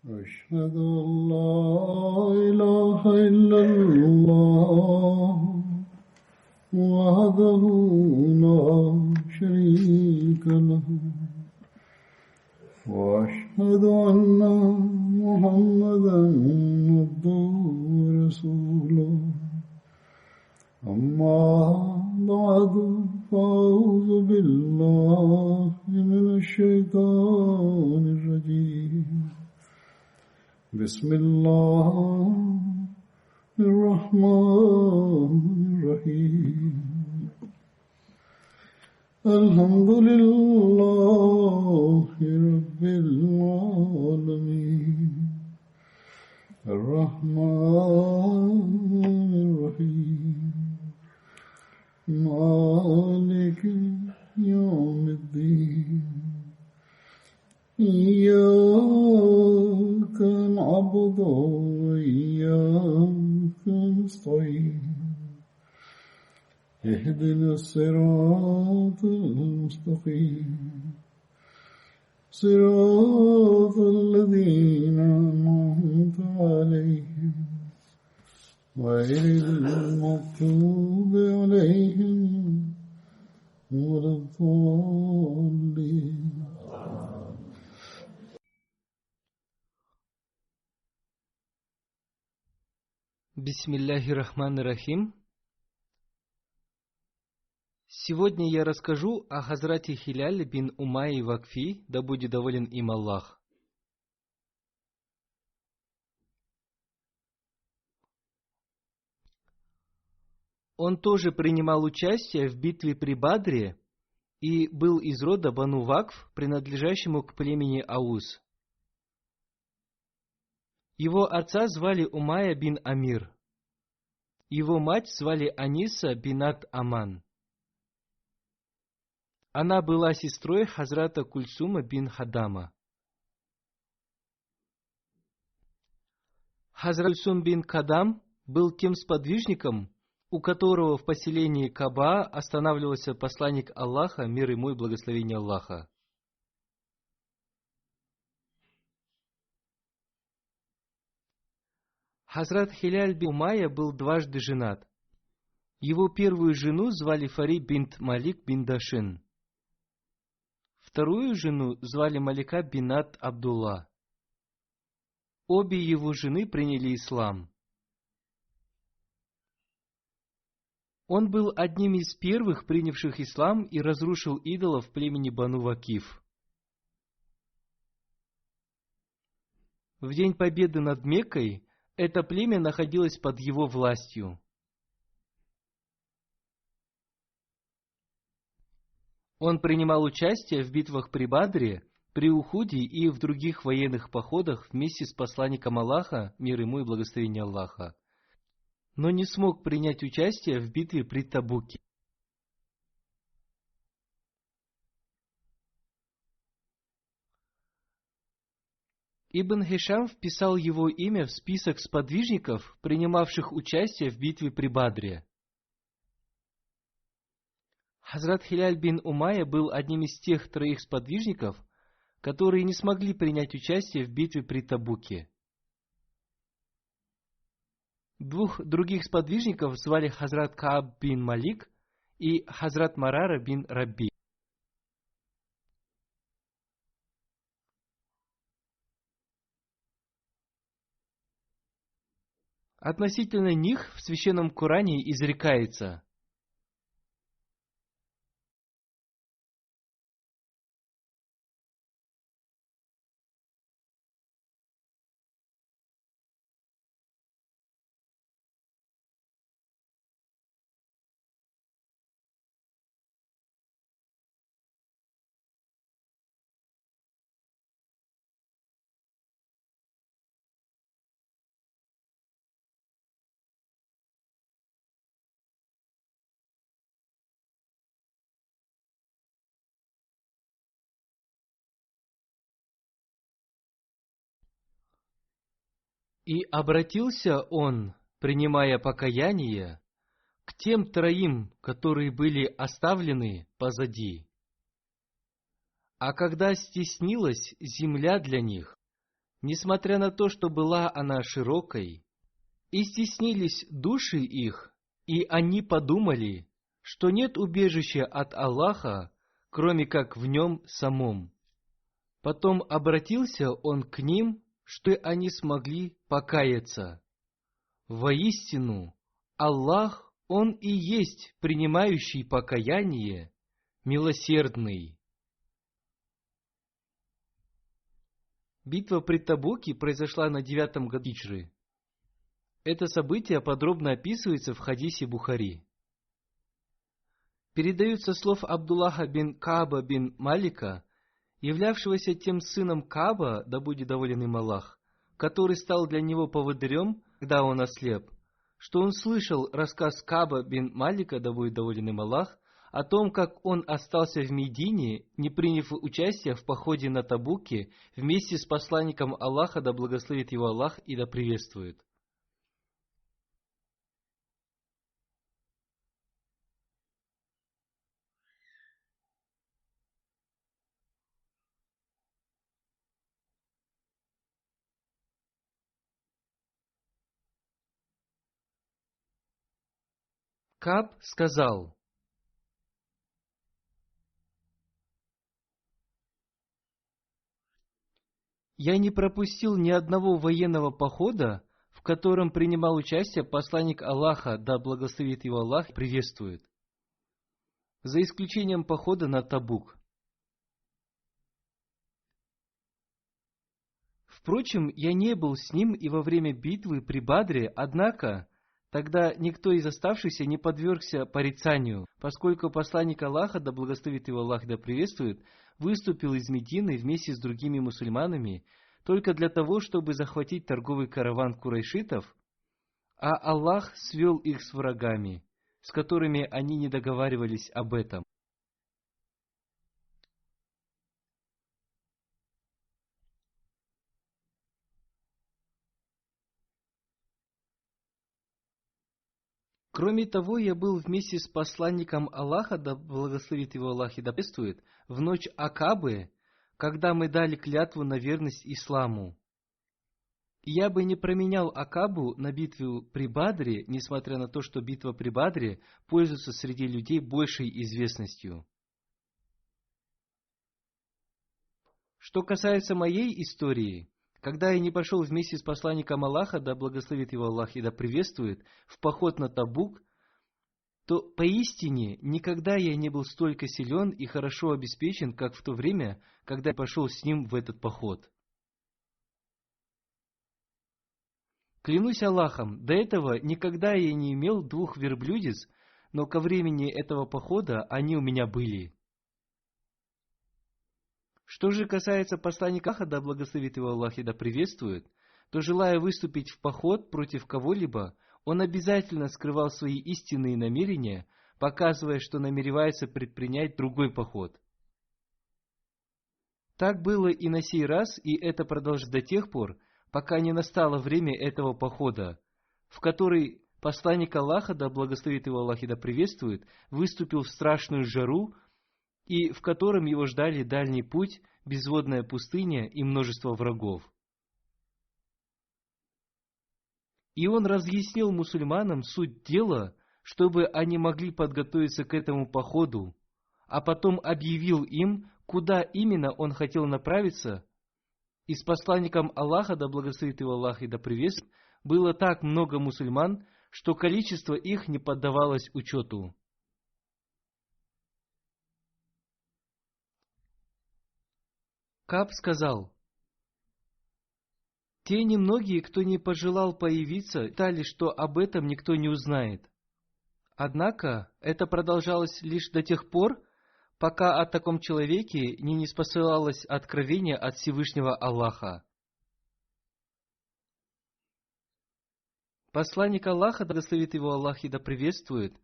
أشهد أن لا إله إلا الله وحده لا شريك له وأشهد أن محمدا عبده ورسوله أما بعد فأعوذ بالله من الشيطان الرجيم بسم الله الرحمن الرحيم الحمد لله رب العالمين الرحمن الرحيم مالك يوم الدين إياك نعبد وإياك نستعين اهدنا الصراط المستقيم صراط الذين أنعمت عليهم غير المغضوب عليهم ولا الضالين. Бисмиллахир-рахманир-рахим. Сегодня я расскажу о Хазрате Хиляле бин Умайе Вакфи, да будет доволен им Аллах. Он тоже принимал участие в битве при Бадре и был из рода Бану Вакф, принадлежащему к племени Ауз. Его отца звали Умайя бин Амир. Его мать звали Аниса бинат Аман. Она была сестрой Хазрата Кульсума бин Хадама. Хазрат Кульсум бин Хадам был тем сподвижником, у которого в поселении Каба останавливался посланник Аллаха, мир ему и благословение Аллаха. Хазрат Хиляль бин Умайя был дважды женат. Его первую жену звали Фари бинт Малик бин Дашин. Вторую жену звали Малика бинат Абдулла. Обе его жены приняли ислам. Он был одним из первых, принявших ислам, и разрушил идолов племени Бану Вакиф. В день победы над Меккой это племя находилось под его властью. Он принимал участие в битвах при Бадре, при Ухуде и в других военных походах вместе с посланником Аллаха, мир ему и благословение Аллаха, но не смог принять участие в битве при Табуке. Ибн Хишам вписал его имя в список сподвижников, принимавших участие в битве при Бадре. Хазрат Хиляль бин Умайя был одним из тех троих сподвижников, которые не смогли принять участие в битве при Табуке. Двух других сподвижников звали Хазрат Кааб бин Малик и Хазрат Марара бин Рабби. Относительно них в Священном Коране изрекается: «И обратился он, принимая покаяние, к тем троим, которые были оставлены позади. А когда стеснилась земля для них, несмотря на то, что была она широкой, и стеснились души их, и они подумали, что нет убежища от Аллаха, кроме как в нем самом. Потом обратился он к ним, что они смогли покаяться. Воистину, Аллах, Он и есть принимающий покаяние, милосердный. Битва при Табуке произошла на 9-м году хиджры. Это событие подробно описывается в хадисе Бухари. Передаются слов Абдуллаха бин Кааба бин Малика, являвшегося тем сыном Кааба, да будет доволен им Аллах, который стал для него поводырем, когда он ослеп, что он слышал рассказ Кааба бин Малика, да будет доволен им Аллах, о том, как он остался в Медине, не приняв участия в походе на Табуке, вместе с посланником Аллаха, да благословит его Аллах и да приветствует. Кааб сказал: «Я не пропустил ни одного военного похода, в котором принимал участие посланник Аллаха, да благословит его Аллах, приветствует, за исключением похода на Табук. Впрочем, я не был с ним и во время битвы при Бадре, однако тогда никто из оставшихся не подвергся порицанию, поскольку посланник Аллаха, да благословит его Аллах, да приветствует, выступил из Медины вместе с другими мусульманами только для того, чтобы захватить торговый караван курайшитов, а Аллах свел их с врагами, с которыми они не договаривались об этом. Кроме того, я был вместе с посланником Аллаха, да благословит его Аллах и да приветствует, в ночь Акабы, когда мы дали клятву на верность исламу. И я бы не променял Акабу на битву при Бадре, несмотря на то, что битва при Бадре пользуется среди людей большей известностью. Что касается моей истории, когда я не пошел вместе с посланником Аллаха, да благословит его Аллах и да приветствует, в поход на Табук, то поистине никогда я не был столько силен и хорошо обеспечен, как в то время, когда я пошел с ним в этот поход. Клянусь Аллахом, до этого никогда я не имел 2 верблюдиц, но ко времени этого похода они у меня были. Что же касается посланника Аллаха, да благословит его Аллах и да приветствует, то, желая выступить в поход против кого-либо, он обязательно скрывал свои истинные намерения, показывая, что намеревается предпринять другой поход. Так было и на сей раз, и это продолжится до тех пор, пока не настало время этого похода, в который посланник Аллаха, да благословит его Аллах и да приветствует, выступил в страшную жару, и в котором его ждали дальний путь, безводная пустыня и множество врагов. И он разъяснил мусульманам суть дела, чтобы они могли подготовиться к этому походу, а потом объявил им, куда именно он хотел направиться, и с посланником Аллаха, да благословит его Аллах и да приветствует, было так много мусульман, что количество их не поддавалось учету. Кааб сказал: «Те немногие, кто не пожелал появиться, считали, что об этом никто не узнает. Однако это продолжалось лишь до тех пор, пока о таком человеке не ниспосылалось откровение от Всевышнего Аллаха. Посланник Аллаха, да благословит его Аллах и да приветствует,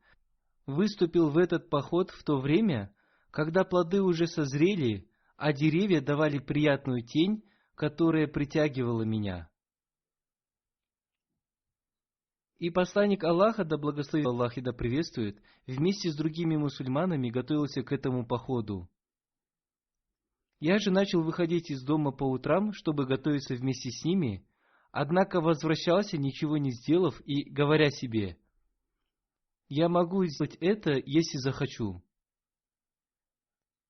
выступил в этот поход в то время, когда плоды уже созрели, а деревья давали приятную тень, которая притягивала меня. И посланник Аллаха, да благословит Аллах и да приветствует, вместе с другими мусульманами готовился к этому походу. Я же начал выходить из дома по утрам, чтобы готовиться вместе с ними, однако возвращался, ничего не сделав, и говоря себе: «Я могу сделать это, если захочу».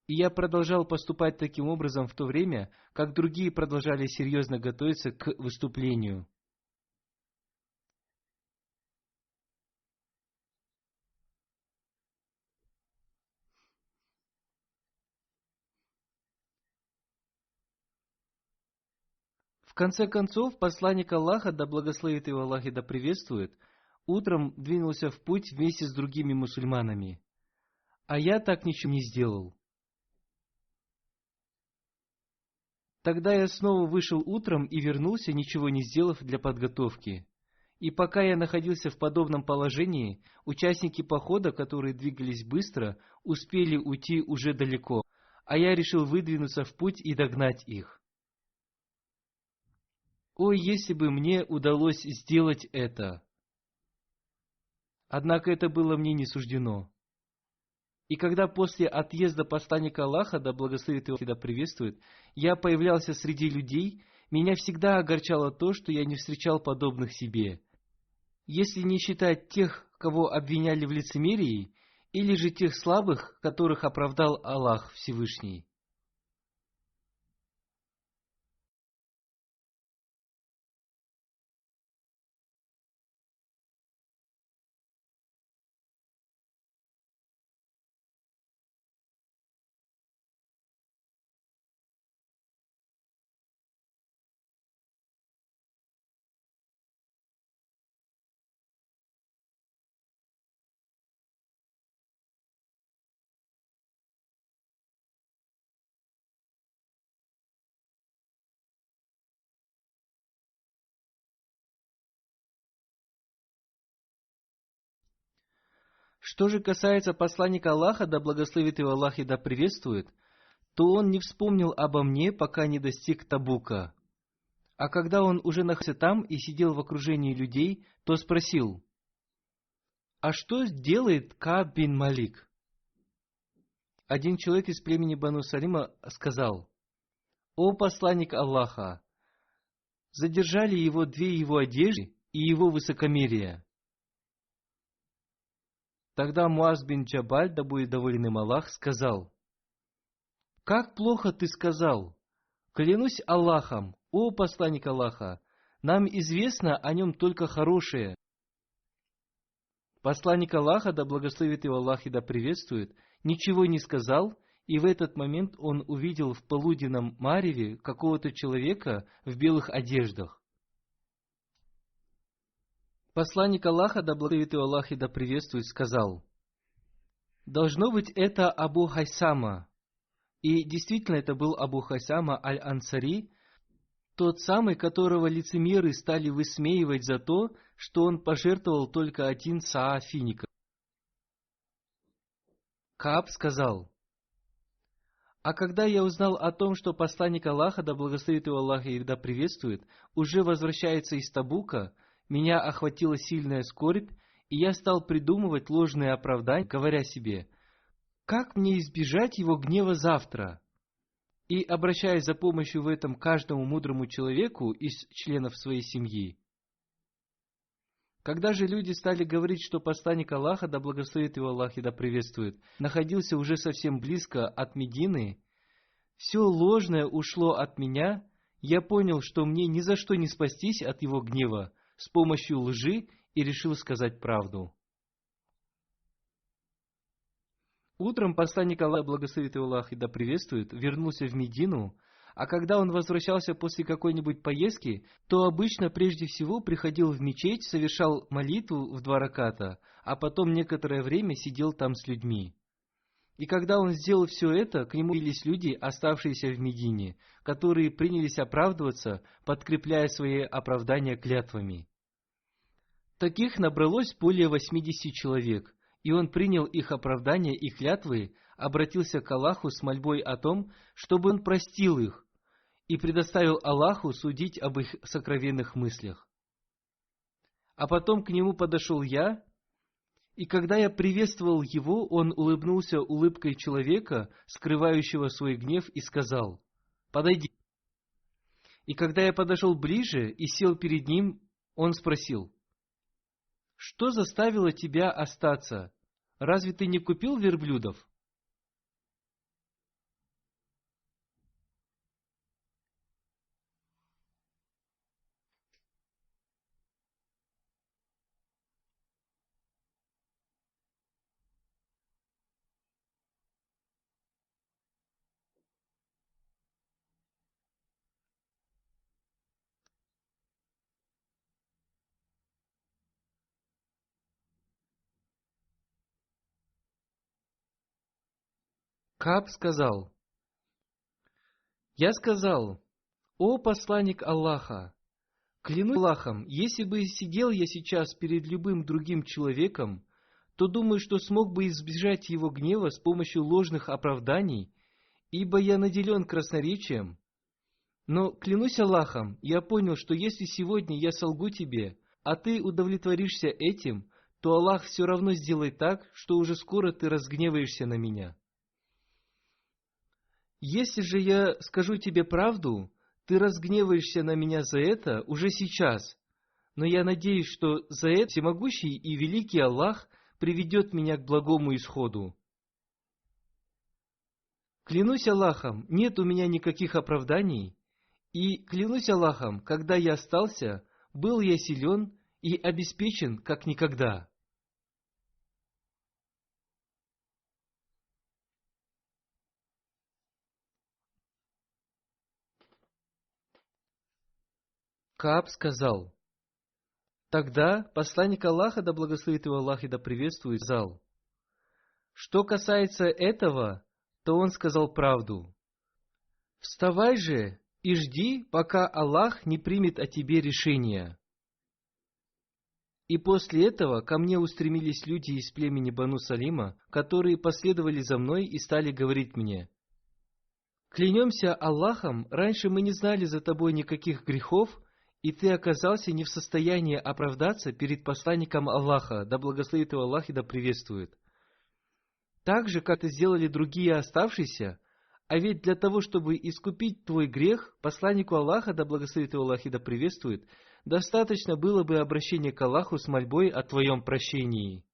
И я продолжал поступать таким образом в то время, как другие продолжали серьезно готовиться к выступлению. В конце концов, посланник Аллаха, да благословит его Аллах и да приветствует, утром двинулся в путь вместе с другими мусульманами. А я так ничего не сделал. Тогда я снова вышел утром и вернулся, ничего не сделав для подготовки. И пока я находился в подобном положении, участники похода, которые двигались быстро, успели уйти уже далеко, а я решил выдвинуться в путь и догнать их. Ой, если бы мне удалось сделать это! Однако это было мне не суждено. И когда после отъезда посланника Аллаха, да благословит его и да приветствует, я появлялся среди людей, меня всегда огорчало то, что я не встречал подобных себе, если не считать тех, кого обвиняли в лицемерии, или же тех слабых, которых оправдал Аллах Всевышний. Что же касается посланника Аллаха, да благословит его Аллах и да приветствует, то он не вспомнил обо мне, пока не достиг Табука. А когда он уже находился там и сидел в окружении людей, то спросил: «А что делает Кааб бин Малик?» Один человек из племени Бану Салима сказал: «О посланник Аллаха, задержали его две его одежды и его высокомерие». Тогда Муаз бин Джабаль, да будет доволен им Аллах, сказал: «Как плохо ты сказал! Клянусь Аллахом, о посланник Аллаха, нам известно о нем только хорошее». Посланник Аллаха, да благословит его Аллах и да приветствует, ничего не сказал, и в этот момент он увидел в полуденном мареве какого-то человека в белых одеждах. Посланник Аллаха, да благословит его Аллах и да приветствует, сказал: «Должно быть, это Абу Хайсама». И действительно, это был Абу Хайсама аль-Ансари, тот самый, которого лицемеры стали высмеивать за то, что он пожертвовал только один саа фиников. Кааб сказал: «А когда я узнал о том, что посланник Аллаха, да благословит его Аллах и да приветствует, уже возвращается из Табука, меня охватила сильная скорбь, и я стал придумывать ложные оправдания, говоря себе: как мне избежать его гнева завтра? И обращаясь за помощью в этом каждому мудрому человеку из членов своей семьи. Когда же люди стали говорить, что посланник Аллаха, да благословит его Аллах и да приветствует, находился уже совсем близко от Медины, все ложное ушло от меня, я понял, что мне ни за что не спастись от его гнева с помощью лжи, и решил сказать правду. Утром посланник Аллаха, благословит его Аллах и да приветствует, вернулся в Медину, а когда он возвращался после какой-нибудь поездки, то обычно прежде всего приходил в мечеть, совершал молитву в 2 раката, а потом некоторое время сидел там с людьми. И когда он сделал все это, к нему явились люди, оставшиеся в Медине, которые принялись оправдываться, подкрепляя свои оправдания клятвами. Таких набралось более 80 человек, и он принял их оправдания и клятвы, обратился к Аллаху с мольбой о том, чтобы он простил их, и предоставил Аллаху судить об их сокровенных мыслях. А потом к нему подошел я, и когда я приветствовал его, он улыбнулся улыбкой человека, скрывающего свой гнев, и сказал: подойди». И когда я подошел ближе и сел перед ним, он спросил: «Что заставило тебя остаться? Разве ты не купил верблюдов?» Кааб сказал: «Я сказал: о посланник Аллаха, клянусь Аллахом, если бы сидел я сейчас перед любым другим человеком, то думаю, что смог бы избежать его гнева с помощью ложных оправданий, ибо я наделен красноречием. Но, клянусь Аллахом, я понял, что если сегодня я солгу тебе, а ты удовлетворишься этим, то Аллах все равно сделает так, что уже скоро ты разгневаешься на меня. Если же я скажу тебе правду, ты разгневаешься на меня за это уже сейчас, но я надеюсь, что за это всемогущий и великий Аллах приведет меня к благому исходу. Клянусь Аллахом, нет у меня никаких оправданий, и клянусь Аллахом, когда я остался, был я силен и обеспечен как никогда». Кааб сказал: «Тогда посланник Аллаха, да благословит его Аллах и да приветствует, сказал: что касается этого, то он сказал правду. Вставай же и жди, пока Аллах не примет о тебе решение». И после этого ко мне устремились люди из племени Бану Салима, которые последовали за мной и стали говорить мне: «Клянемся Аллахом, раньше мы не знали за тобой никаких грехов, и ты оказался не в состоянии оправдаться перед посланником Аллаха, да благословит его Аллах и да приветствует. Так же, как это сделали другие оставшиеся, а ведь для того, чтобы искупить твой грех, посланнику Аллаха, да благословит его Аллах и да приветствует, достаточно было бы обращения к Аллаху с мольбой о твоем прощении».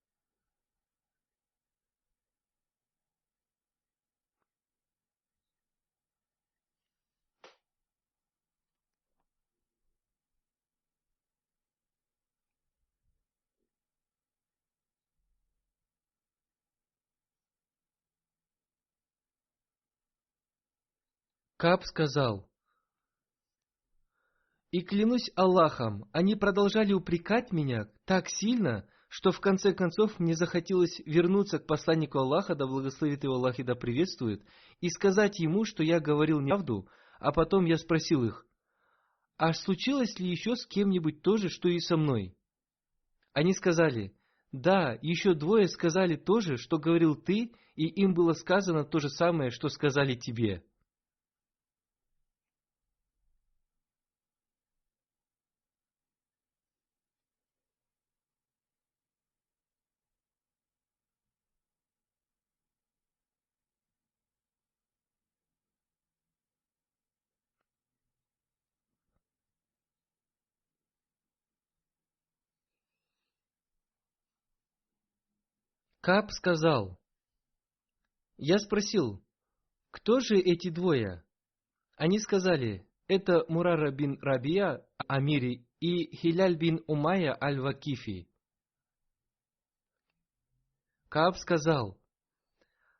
Кааб сказал: «И клянусь Аллахом, они продолжали упрекать меня так сильно, что в конце концов мне захотелось вернуться к посланнику Аллаха, да благословит его Аллах и да приветствует, и сказать ему, что я говорил неправду, а потом я спросил их: а случилось ли еще с кем-нибудь то же, что и со мной? Они сказали: да, еще двое сказали то же, что говорил ты, и им было сказано то же самое, что сказали тебе». Кааб сказал: «Я спросил: кто же эти двое?» Они сказали: это Мурара бин Рабия Амири и Хиляль бин Умайя аль-Вакифи. Кааб сказал: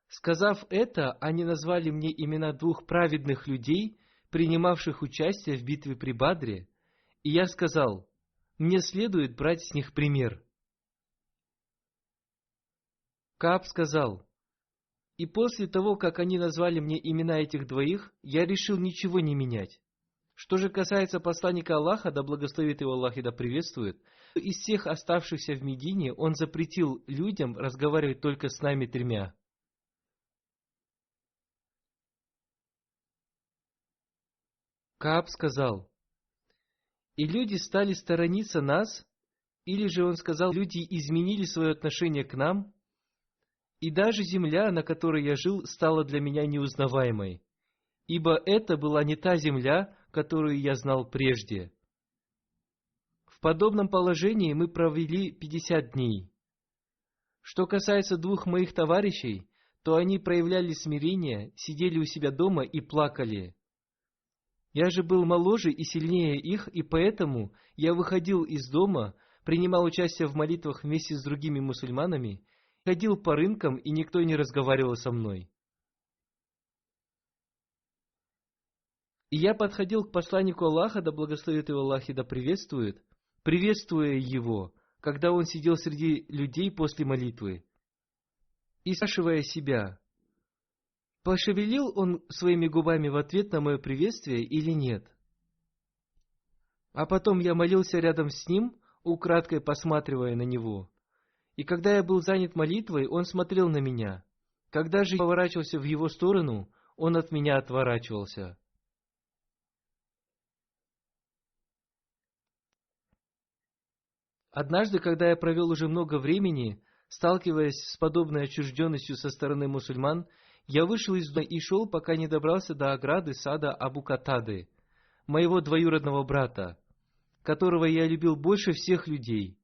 сказав это, они назвали мне имена двух праведных людей, принимавших участие в битве при Бадре, и я сказал: мне следует брать с них пример. Кааб сказал: и после того, как они назвали мне имена этих двоих, я решил ничего не менять. Что же касается посланника Аллаха, да благословит его Аллах и да приветствует, то из всех оставшихся в Медине он запретил людям разговаривать только с нами тремя. Кааб сказал: и люди стали сторониться нас, или же он сказал: люди изменили свое отношение к нам, и даже земля, на которой я жил, стала для меня неузнаваемой. ибо это была не та земля, которую я знал прежде. В подобном положении мы провели 50 дней. Что касается двух моих товарищей, то они проявляли смирение, сидели у себя дома и плакали. Я же был моложе и сильнее их, и поэтому я выходил из дома, принимал участие в молитвах вместе с другими мусульманами, ходил по рынкам, и никто не разговаривал со мной. И я подходил к посланнику Аллаха, да благословит его Аллах и да приветствует, приветствуя его, когда он сидел среди людей после молитвы, и спрашивая себя, пошевелил он своими губами в ответ на мое приветствие или нет. А потом я молился рядом с ним, украдкой посматривая на него. И когда я был занят молитвой, он смотрел на меня. Когда же я поворачивался в его сторону, он от меня отворачивался. Однажды, когда я провел уже много времени, сталкиваясь с подобной отчужденностью со стороны мусульман, я вышел из дома и шел, пока не добрался до ограды сада Абу Катады, моего двоюродного брата, которого я любил больше всех людей.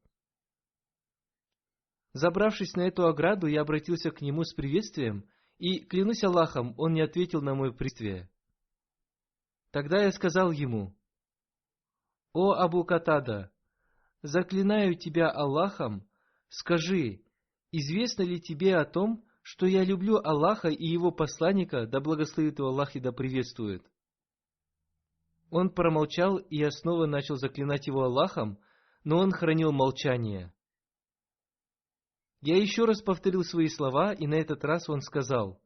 Забравшись на эту ограду, я обратился к нему с приветствием, и, клянусь Аллахом, он не ответил на мое приветствие. Тогда я сказал ему: «О Абу Катада, заклинаю тебя Аллахом, скажи, известно ли тебе о том, что я люблю Аллаха и Его посланника, да благословит его Аллах и да приветствует?» Он промолчал, и я снова начал заклинать его Аллахом, но он хранил молчание. Я еще раз повторил свои слова, и на этот раз он сказал: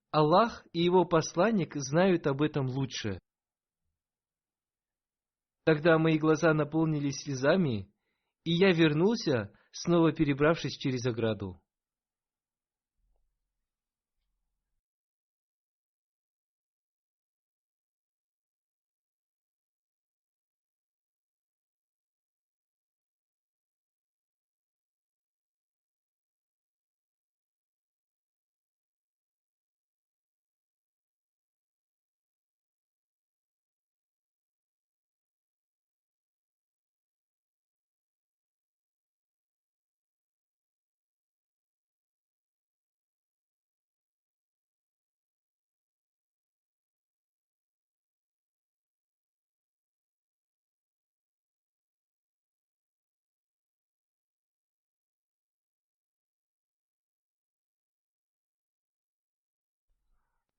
«Аллах и Его посланник знают об этом лучше». Тогда мои глаза наполнились слезами, и я вернулся, снова перебравшись через ограду.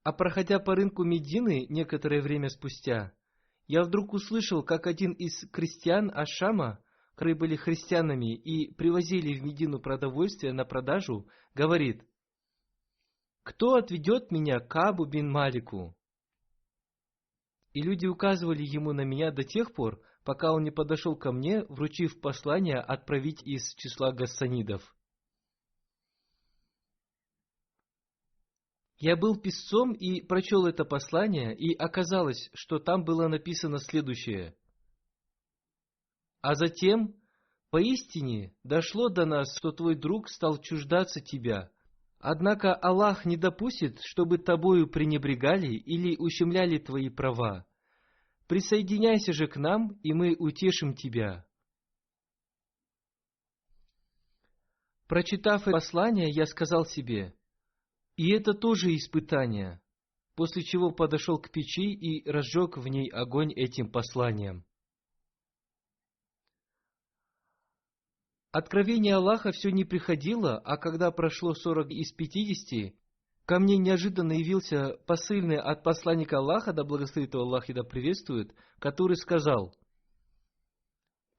А проходя по рынку Медины некоторое время спустя, я вдруг услышал, как один из крестьян Аш-Шама, которые были христианами и привозили в Медину продовольствие на продажу, говорит: «Кто отведет меня к Каабу бин Малику?» И люди указывали ему на меня до тех пор, пока он не подошел ко мне, вручив послание отправить из числа гассанидов. Я был писцом и прочел это послание, и оказалось, что там было написано следующее: «А затем, поистине, дошло до нас, что твой друг стал чуждаться тебя. Однако Аллах не допустит, чтобы тобою пренебрегали или ущемляли твои права. Присоединяйся же к нам, и мы утешим тебя». Прочитав это послание, я сказал себе: и это тоже испытание, после чего подошел к печи и разжег в ней огонь этим посланием. Откровение Аллаха все не приходило, а когда прошло 40 из 50, ко мне неожиданно явился посыльный от посланника Аллаха, да благословит его Аллах и да приветствует, который сказал: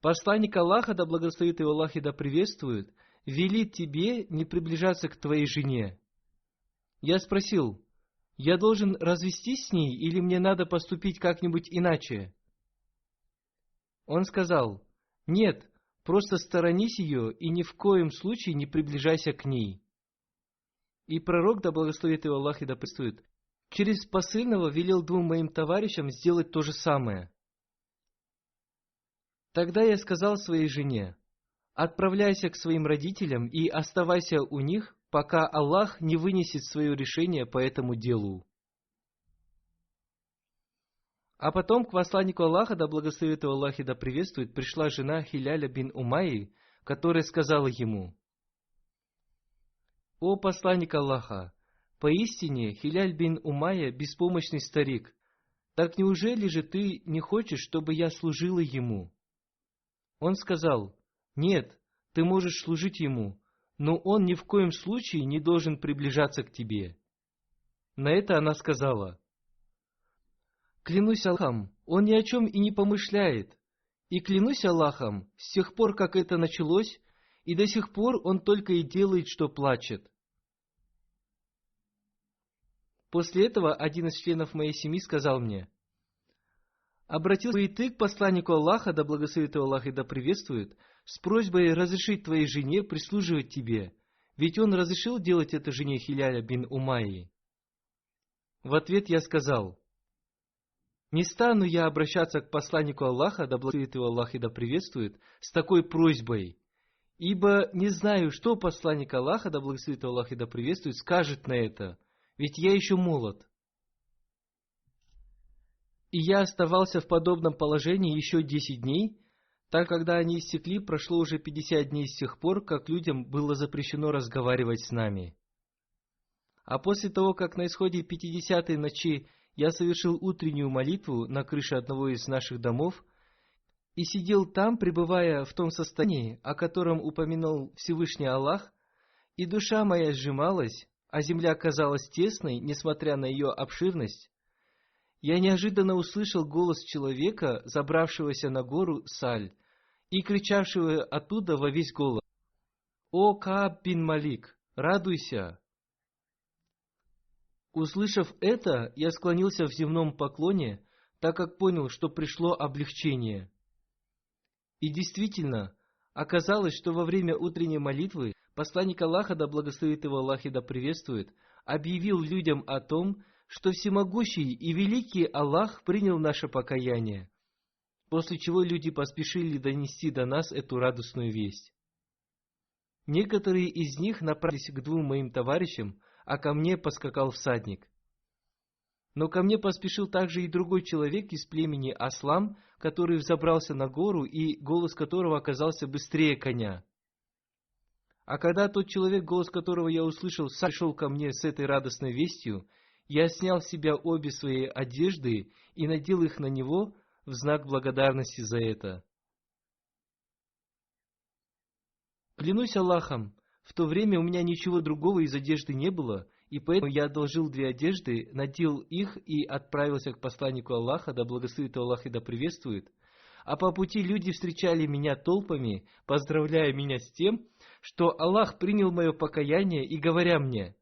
«Посланник Аллаха, да благословит его Аллах и да приветствует, велит тебе не приближаться к твоей жене». Я спросил: «Я должен развестись с ней или мне надо поступить как-нибудь иначе?» Он сказал: «Нет, просто сторонись ее и ни в коем случае не приближайся к ней». И пророк, да благословит его Аллах и да приветствует, через посыльного велел двум моим товарищам сделать то же самое. Тогда я сказал своей жене: «Отправляйся к своим родителям и оставайся у них, пока Аллах не вынесет свое решение по этому делу». А потом к посланнику Аллаха, да благословит его Аллах и да приветствует, пришла жена Хиляля бин Умайи, которая сказала ему: «О посланник Аллаха, поистине Хиляль бин Умайя беспомощный старик. Так неужели же ты не хочешь, чтобы я служила ему?» Он сказал: «Нет, ты можешь служить ему, но он ни в коем случае не должен приближаться к тебе». На это она сказала: «Клянусь Аллахом, он ни о чем и не помышляет. И клянусь Аллахом, с тех пор, как это началось, и до сих пор он только и делает, что плачет». После этого один из членов моей семьи сказал мне: «Обратился и ты к посланнику Аллаха, да благословит его Аллах и да приветствует, с просьбой разрешить твоей жене прислуживать тебе, ведь он разрешил делать это жене Хиляля бин Умайи». В ответ я сказал: «Не стану я обращаться к посланнику Аллаха, да благословит его Аллах и да приветствует, с такой просьбой, ибо не знаю, что посланник Аллаха, да благословит его Аллах и да приветствует, скажет на это, ведь я еще молод». И я оставался в подобном положении еще 10 дней, так когда они истекли, прошло уже 50 дней с тех пор, как людям было запрещено разговаривать с нами. А после того, как на исходе 50-й ночи я совершил утреннюю молитву на крыше одного из наших домов и сидел там, пребывая в том состоянии, о котором упомянул Всевышний Аллах, и душа моя сжималась, а земля казалась тесной, несмотря на ее обширность, я неожиданно услышал голос человека, забравшегося на гору Саль, и кричавшего оттуда во весь голос: «О Кааб бин Малик, радуйся!» Услышав это, я склонился в земном поклоне, так как понял, что пришло облегчение. И действительно, оказалось, что во время утренней молитвы посланник Аллаха, да благословит его Аллах и да приветствует, объявил людям о том, что всемогущий и великий Аллах принял наше покаяние, после чего люди поспешили донести до нас эту радостную весть. Некоторые из них направились к 2 моим товарищам, а ко мне поскакал всадник. Но ко мне поспешил также и другой человек из племени Аслам, который взобрался на гору и голос которого оказался быстрее коня. А когда тот человек, голос которого я услышал, пришел ко мне с этой радостной вестью, я снял с себя обе свои одежды и надел их на него в знак благодарности за это. Клянусь Аллахом, в то время у меня ничего другого из одежды не было, и поэтому я одолжил 2 одежды, надел их и отправился к посланнику Аллаха, да благословит его Аллах и да приветствует. А по пути люди встречали меня толпами, поздравляя меня с тем, что Аллах принял мое покаяние, и говоря мне: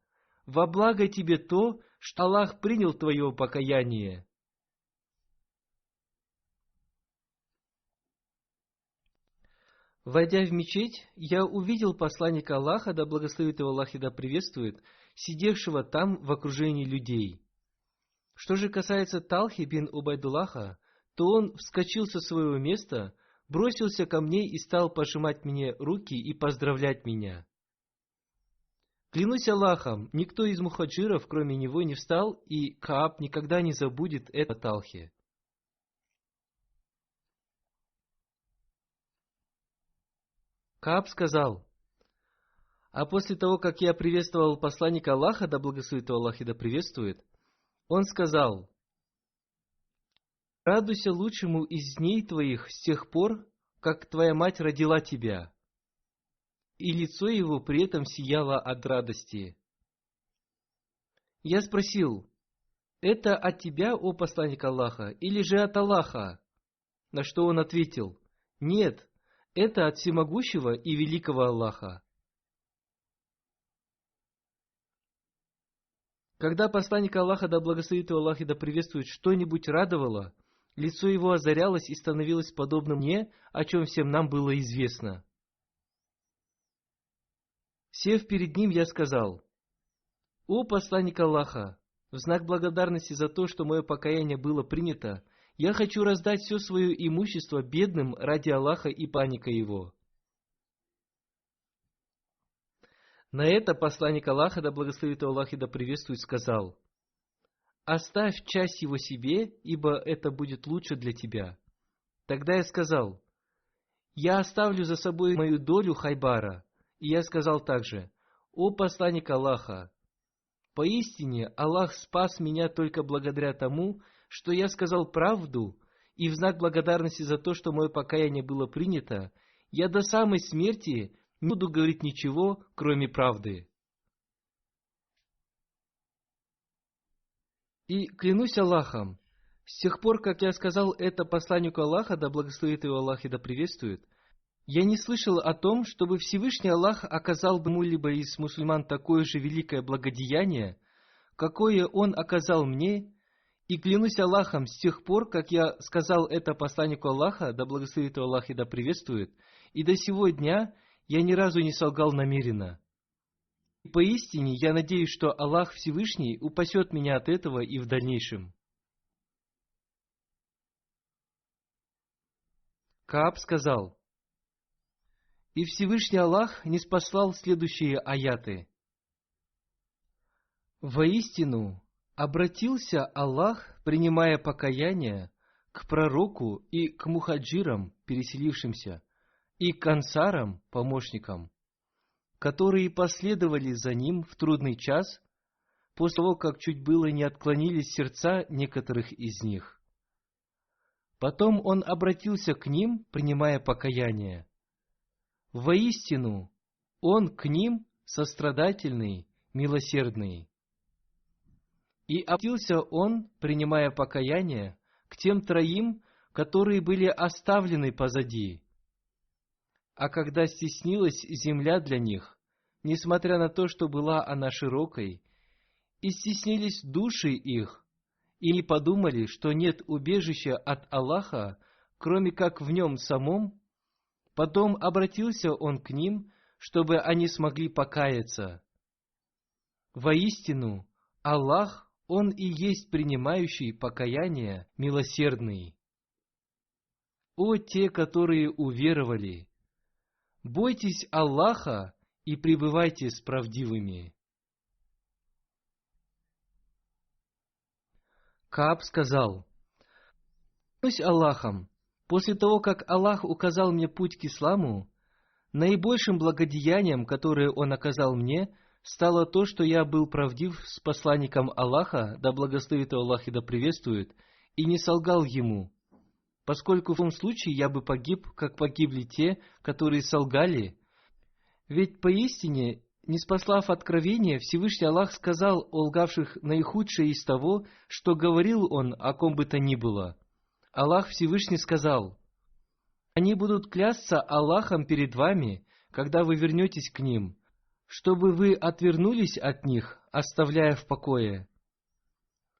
«Во благо тебе то, что Аллах принял твое покаяние». Войдя в мечеть, я увидел посланника Аллаха, да благословит его Аллах и да приветствует, сидевшего там в окружении людей. Что же касается Талхи бин Убайдуллаха, то он вскочил со своего места, бросился ко мне и стал пожимать мне руки и поздравлять меня. Клянусь Аллахом, никто из мухаджиров, кроме него, не встал, и Кааб никогда не забудет это Талхи. Кааб сказал: а после того, как я приветствовал посланника Аллаха, да благословит его Аллах и да приветствует, он сказал: радуйся лучшему из дней твоих с тех пор, как твоя мать родила тебя. И лицо его при этом сияло от радости. Я спросил: это от тебя, о посланник Аллаха, или же от Аллаха? На что он ответил: нет, это от всемогущего и великого Аллаха. Когда посланника Аллаха, да благословит его Аллах и да приветствует, что-нибудь радовало, лицо его озарялось и становилось подобным мне, о чем всем нам было известно. Сев перед ним, я сказал: о посланник Аллаха, в знак благодарности за то, что мое покаяние было принято, я хочу раздать все свое имущество бедным ради Аллаха и паника его. На это посланник Аллаха, да благословит его Аллах и да приветствует, сказал: оставь часть его себе, ибо это будет лучше для тебя. Тогда я сказал: я оставлю за собой мою долю Хайбара. И я сказал также: о посланник Аллаха, поистине Аллах спас меня только благодаря тому, что я сказал правду, и в знак благодарности за то, что мое покаяние было принято, я до самой смерти не буду говорить ничего, кроме правды. И клянусь Аллахом, с тех пор, как я сказал это посланнику Аллаха, да благословит его Аллах и да приветствует, я не слышал о том, чтобы Всевышний Аллах оказал бы кому-либо из мусульман такое же великое благодеяние, какое Он оказал мне, и клянусь Аллахом, с тех пор, как я сказал это посланнику Аллаха, да благословит его Аллах и да приветствует, и до сего дня я ни разу не солгал намеренно. И поистине я надеюсь, что Аллах Всевышний упасет меня от этого и в дальнейшем. Кааб сказал: и Всевышний Аллах ниспослал следующие аяты. Воистину, обратился Аллах, принимая покаяние, к пророку и к мухаджирам, переселившимся, и к ансарам, помощникам, которые последовали за ним в трудный час, после того, как чуть было не отклонились сердца некоторых из них. Потом он обратился к ним, принимая покаяние. Воистину, он к ним сострадательный, милосердный. И обратился он, принимая покаяние, к тем троим, которые были оставлены позади. А когда стеснилась земля для них, несмотря на то, что была она широкой, и стеснились души их, и не подумали, что нет убежища от Аллаха, кроме как в нем самом, потом обратился он к ним, чтобы они смогли покаяться. Воистину, Аллах, Он и есть принимающий покаяние, милосердный. О те, которые уверовали! Бойтесь Аллаха и пребывайте с правдивыми. Кааб сказал: клянусь Аллахом, после того, как Аллах указал мне путь к исламу, наибольшим благодеянием, которое Он оказал мне, стало то, что я был правдив с посланником Аллаха, да благословит его Аллах и да приветствует, и не солгал ему, поскольку в том случае я бы погиб, как погибли те, которые солгали. Ведь поистине, ниспослав откровение, Всевышний Аллах сказал о лгавших наихудшее из того, что говорил Он о ком бы то ни было. Аллах Всевышний сказал: они будут клясться Аллахом перед вами, когда вы вернетесь к ним, чтобы вы отвернулись от них, оставляя в покое.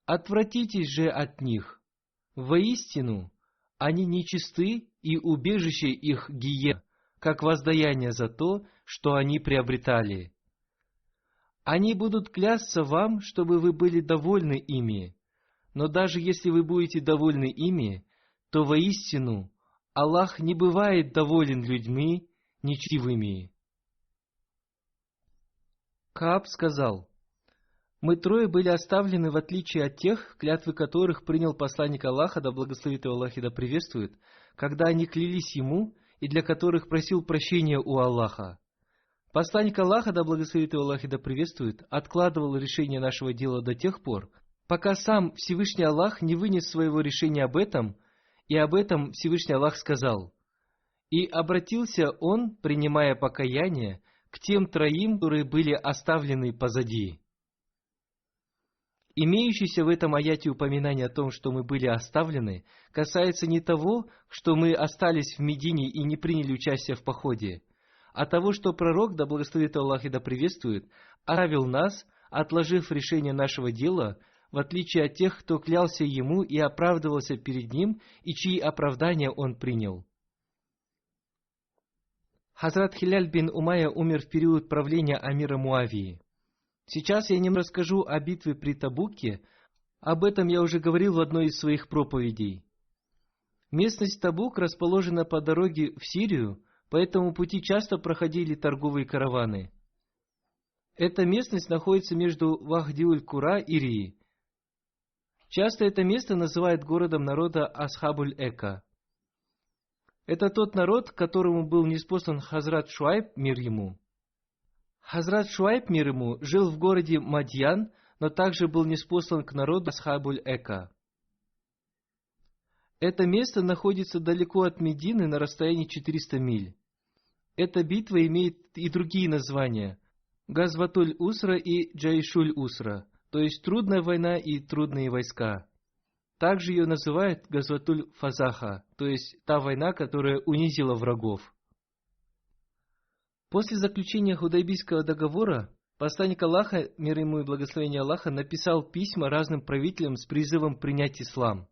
Отвратитесь же от них. Воистину, они нечисты, и убежище их гиена, как воздаяние за то, что они приобретали. Они будут клясться вам, чтобы вы были довольны ими, но даже если вы будете довольны ими, то воистину Аллах не бывает доволен людьми нечестивыми. Кааб сказал: мы трое были оставлены в отличие от тех, клятвы которых принял посланник Аллаха, да благословит его Аллах и да приветствует, когда они клялись ему, и для которых просил прощения у Аллаха. Посланник Аллаха, да благословит его Аллах и да приветствует, откладывал решение нашего дела до тех пор, пока сам Всевышний Аллах не вынес своего решения об этом, и об этом Всевышний Аллах сказал: и обратился он, принимая покаяние, к тем троим, которые были оставлены позади. Имеющееся в этом аяте упоминание о том, что мы были оставлены, касается не того, что мы остались в Медине и не приняли участие в походе, а того, что пророк, да благословит Аллах и да приветствует, оставил нас, отложив решение нашего дела, в отличие от тех, кто клялся ему и оправдывался перед ним, и чьи оправдания он принял. Хазрат Хиляль бин Умайя умер в период правления амира Муавии. Сейчас я немного расскажу о битве при Табуке. Об этом я уже говорил в одной из своих проповедей. Местность Табук расположена по дороге в Сирию, по этому пути часто проходили торговые караваны. Эта местность находится между Вахдиуль-Кура и Рии. Часто это место называют городом народа Асхабуль-Эка. Это тот народ, которому был ниспослан Хазрат Шуайб, мир ему. Хазрат Шуайб, мир ему, жил в городе Мадьян, но также был ниспослан к народу Асхабуль-Эка. Это место находится далеко от Медины на расстоянии 400 миль. Эта битва имеет и другие названия – Газватуль-Усра и Джайшуль-Усра, то есть трудная война и трудные войска. Также ее называют Газватуль-Фазаха, то есть та война, которая унизила врагов. После заключения Худайбийского договора посланник Аллаха, мир ему и благословение Аллаха, написал письма разным правителям с призывом принять ислам.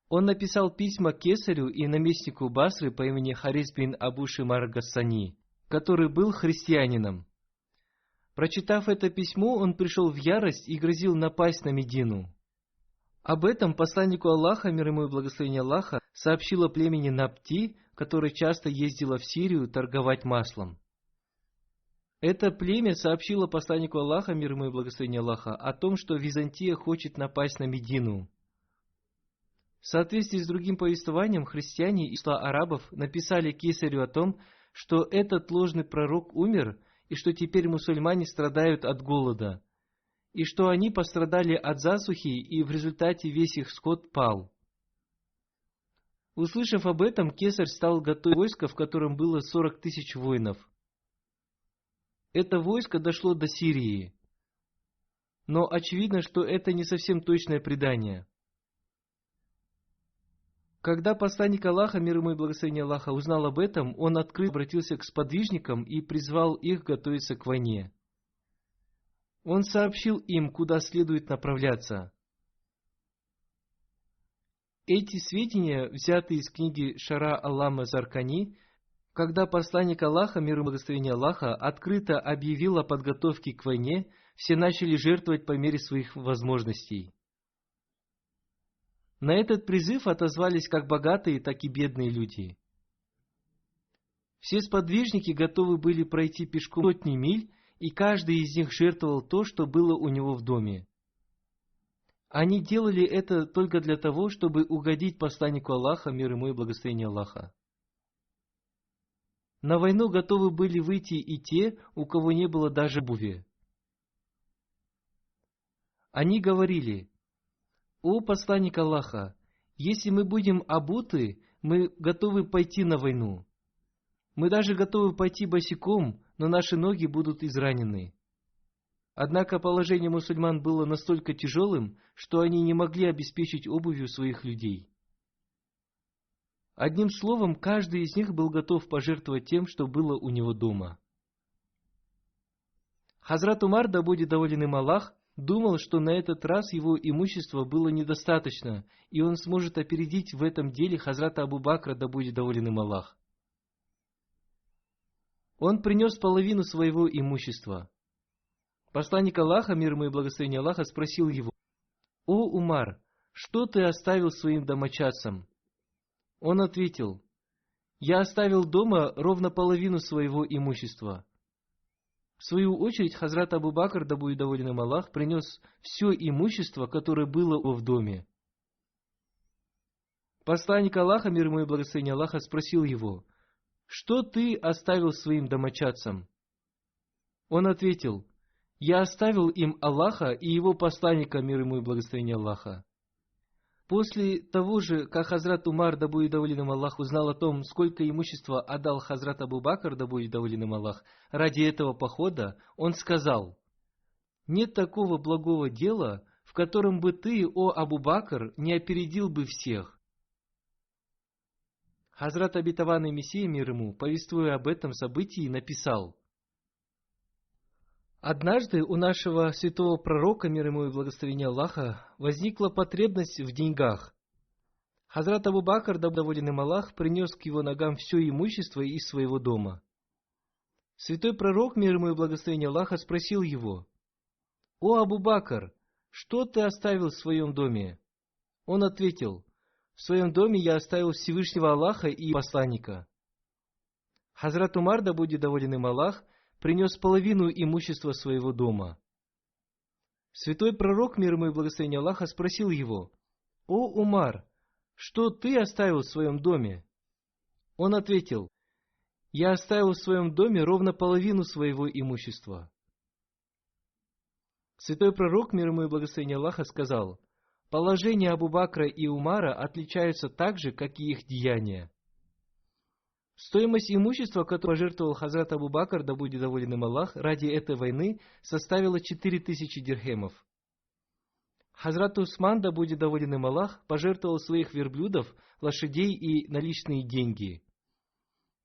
Он написал письма кесарю и наместнику Басры по имени Харис бин Абу Шимар Гассани, который был христианином. Прочитав это письмо, он пришел в ярость и грозил напасть на Медину. Об этом посланнику Аллаха, мир ему и благословение Аллаха, сообщило племени Напти, которое часто ездило в Сирию торговать маслом. Это племя сообщило посланнику Аллаха, мир ему и благословение Аллаха, о том, что Византия хочет напасть на Медину. В соответствии с другим повествованием, христиане из числа арабов написали кесарю о том, что этот ложный пророк умер, и что теперь мусульмане страдают от голода, и что они пострадали от засухи, и в результате весь их скот пал. Услышав об этом, кесарь стал готовить войско, в котором было 40 тысяч воинов. Это войско дошло до Сирии. Но очевидно, что это не совсем точное предание. Когда посланник Аллаха, мир ему и благословение Аллаха, узнал об этом, он открыто обратился к сподвижникам и призвал их готовиться к войне. Он сообщил им, куда следует направляться. Эти сведения, взятые из книги Шара Аллама Заркани, когда посланник Аллаха, мир и благословение Аллаха, открыто объявил о подготовке к войне, все начали жертвовать по мере своих возможностей. На этот призыв отозвались как богатые, так и бедные люди. Все сподвижники готовы были пройти пешком сотни миль, и каждый из них жертвовал то, что было у него в доме. Они делали это только для того, чтобы угодить посланнику Аллаха, мир ему и благословение Аллаха. На войну готовы были выйти и те, у кого не было даже обуви. Они говорили: «О посланник Аллаха, если мы будем обуты, мы готовы пойти на войну. Мы даже готовы пойти босиком, но наши ноги будут изранены». Однако положение мусульман было настолько тяжелым, что они не могли обеспечить обувью своих людей. Одним словом, каждый из них был готов пожертвовать тем, что было у него дома. Хазрат Умар, да будет доволен им Аллах, думал, что на этот раз его имущества было недостаточно, и он сможет опередить в этом деле Хазрата Абу Бакра, да будет доволен им Аллах. Он принес половину своего имущества. Посланник Аллаха, мир ему и благословение Аллаха, спросил его: «О Умар, что ты оставил своим домочадцам?» Он ответил: «Я оставил дома ровно половину своего имущества». В свою очередь, Хазрат Абу Бакр, да будет доволен им Аллах, принес все имущество, которое было в доме. Посланник Аллаха, мир ему и благословение Аллаха, спросил его: «Что ты оставил своим домочадцам?» Он ответил: «Я оставил им Аллаха и его посланника, мир ему и благословение Аллаха». После того же, как Хазрат Умар, да будет доволен им Аллах, узнал о том, сколько имущества отдал Хазрат Абу Бакр, да будет доволен им Аллах, ради этого похода, он сказал: «Нет такого благого дела, в котором бы ты, о Абу Бакр, не опередил бы всех». Хазрат обетованный Мессия, мир ему, повествуя об этом событии, написал: «Однажды у нашего святого пророка, мир ему и благословение Аллаха, возникла потребность в деньгах. Хазрат Абу Бакр, да доволен им Аллах, принес к его ногам все имущество из своего дома. Святой пророк, мир ему и благословение Аллаха, спросил его: «О Абу Бакр, что ты оставил в своем доме?» Он ответил: «В своем доме я оставил Всевышнего Аллаха и посланника». Хазрат Умар, да будет доволен им Аллах, принес половину имущества своего дома. Святой пророк, мир ему и благословение Аллаха, спросил его: «О Умар, что ты оставил в своем доме?» Он ответил: «Я оставил в своем доме ровно половину своего имущества». Святой пророк, мир ему и благословение Аллаха, сказал: «Положения Абу Бакра и Умара отличаются так же, как и их деяния». Стоимость имущества, которое пожертвовал Хазрат Абу Бакр, да будет доволен им Аллах, ради этой войны, составила 4000 дирхемов. Хазрат Усман, да будет доволен им Аллах, пожертвовал своих верблюдов, лошадей и наличные деньги.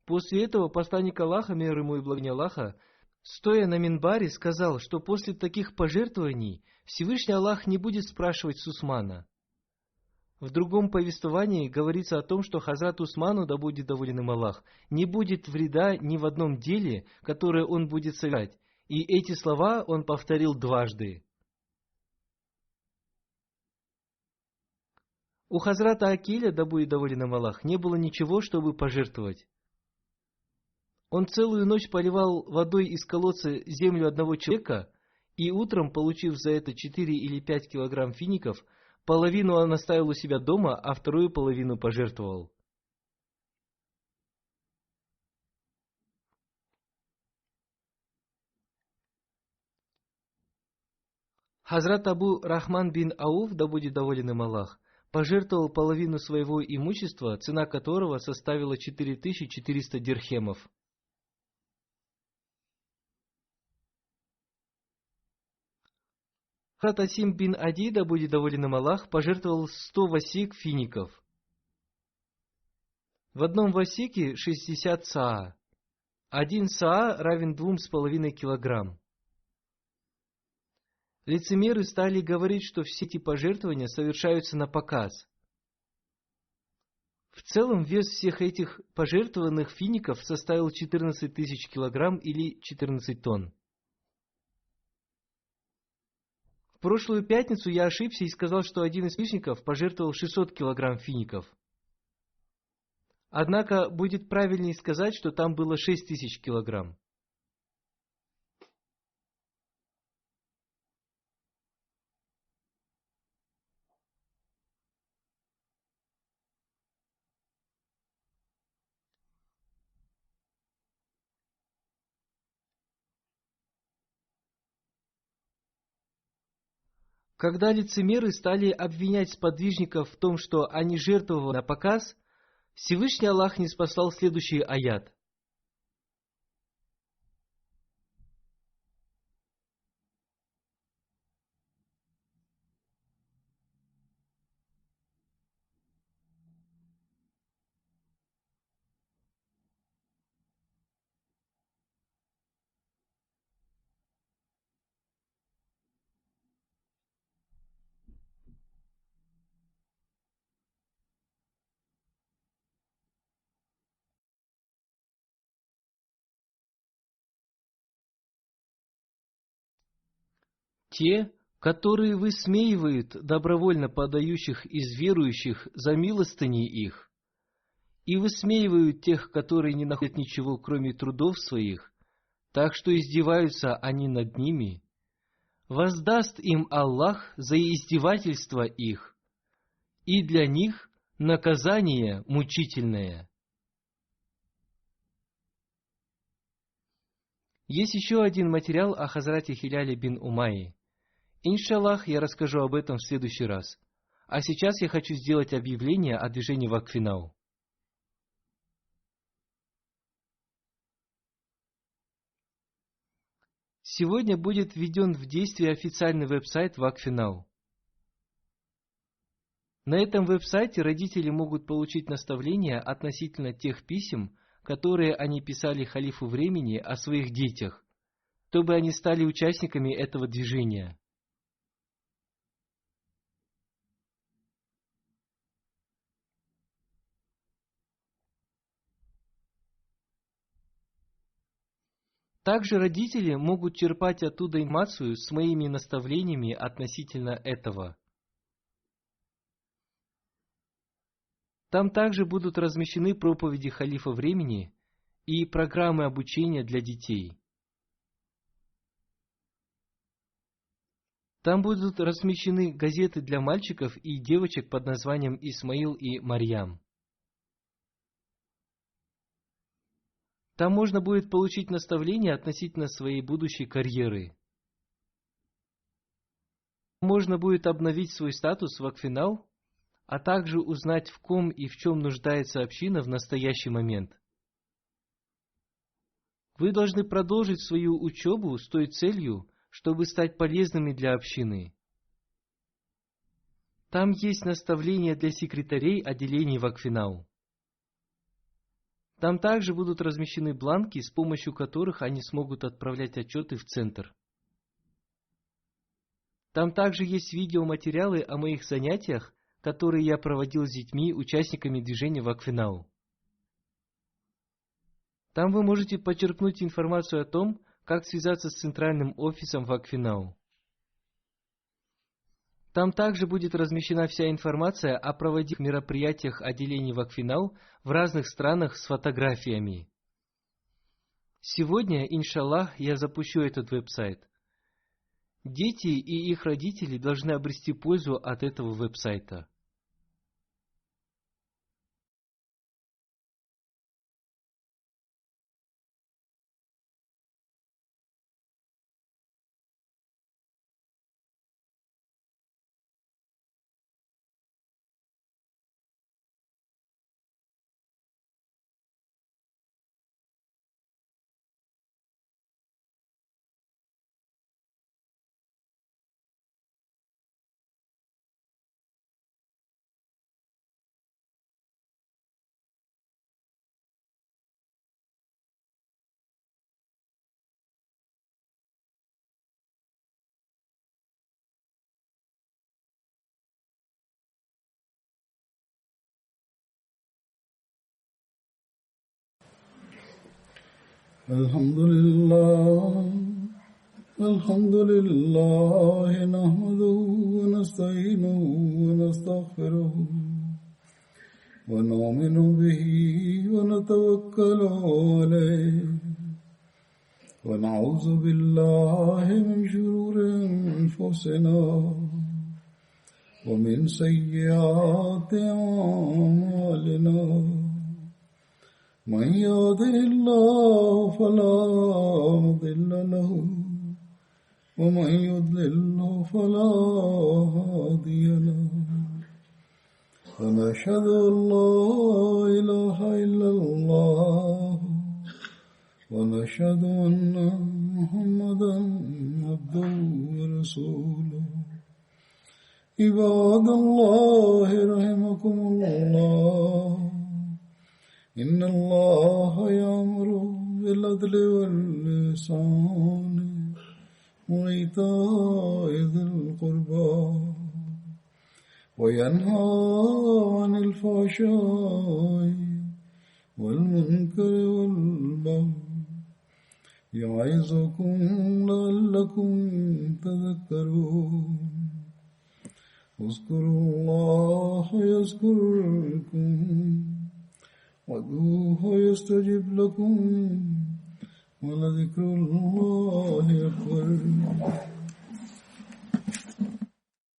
После этого посланник Аллаха, мир ему и благословение Аллаха, стоя на минбаре, сказал, что после таких пожертвований Всевышний Аллах не будет спрашивать с Усмана. В другом повествовании говорится о том, что Хазрат Усману, да будет доволен им Аллах, не будет вреда ни в одном деле, которое он будет совершать. И эти слова он повторил дважды. У Хазрата Акиля, да будет доволен им Аллах, не было ничего, чтобы пожертвовать. Он целую ночь поливал водой из колодца землю одного человека, и утром, получив за это 4 или 5 килограмм фиников, половину он оставил у себя дома, а вторую половину пожертвовал. Хазрат Абу Рахман бин Ауф, да будет доволен им Аллах, пожертвовал половину своего имущества, цена которого составила 4400 дирхемов. Хазрат Асим бин Ади, да будет доволен им Аллах, пожертвовал 100 васик фиников. В одном васике 60 саа. 1 саа равен 2,5 килограмм. Лицемеры стали говорить, что все эти пожертвования совершаются на показ. В целом вес всех этих пожертвованных фиников составил 14 тысяч килограмм или 14 тонн. В прошлую пятницу я ошибся и сказал, что один из фиников пожертвовал 600 килограмм фиников. Однако будет правильнее сказать, что там было 6000 килограмм. Когда лицемеры стали обвинять сподвижников в том, что они жертвовали на показ, Всевышний Аллах ниспослал следующий аят. Те, которые высмеивают добровольно подающих из верующих за милостыни их, и высмеивают тех, которые не находят ничего, кроме трудов своих, так что издеваются они над ними, воздаст им Аллах за издевательство их, и для них наказание мучительное. Есть еще один материал о Хазрате Хиляле бин Умайе. Иншаллах, я расскажу об этом в следующий раз. А сейчас я хочу сделать объявление о движении Вакфинау. Сегодня будет введен в действие официальный веб-сайт Вакфинау. На этом веб-сайте родители могут получить наставления относительно тех писем, которые они писали халифу времени о своих детях, чтобы они стали участниками этого движения. Также родители могут черпать оттуда информацию с моими наставлениями относительно этого. Там также будут размещены проповеди халифа времени и программы обучения для детей. Там будут размещены газеты для мальчиков и девочек под названием «Исмаил и Марьям». Там можно будет получить наставления относительно своей будущей карьеры. Можно будет обновить свой статус в Акфинал, а также узнать, в ком и в чем нуждается община в настоящий момент. Вы должны продолжить свою учебу с той целью, чтобы стать полезными для общины. Там есть наставления для секретарей отделений в Акфинал. Там также будут размещены бланки, с помощью которых они смогут отправлять отчеты в центр. Там также есть видеоматериалы о моих занятиях, которые я проводил с детьми, участниками движения в Акфинал. Там вы можете почерпнуть информацию о том, как связаться с центральным офисом в Акфинал. Там также будет размещена вся информация о проводимых мероприятиях отделений в Акфинал в разных странах с фотографиями. Сегодня, иншаллах, я запущу этот веб-сайт. Дети и их родители должны обрести пользу от этого веб-сайта. الحمد لله نحمده ونستعينه ونستغفره ونؤمن به ونتوكل عليه ونعوذ بالله من شرور أنفسنا ومن سيئات أعمالنا من يهده الله فلا مضل له ومن يضلل فلا هادي له ونشهد أن لا إله إلا الله ونشهد أن محمدا عبده ورسوله عباد الله رحمكم الله إن الله يأمر بالعدل والإحسان وإيتاء ذي القربى وينهى عن الفحشاء والمنكر والبغي يعظكم لعلكم تذكرون اذكروا الله يذكركم وادعوه يستجب لكم ولذكر الله أكبر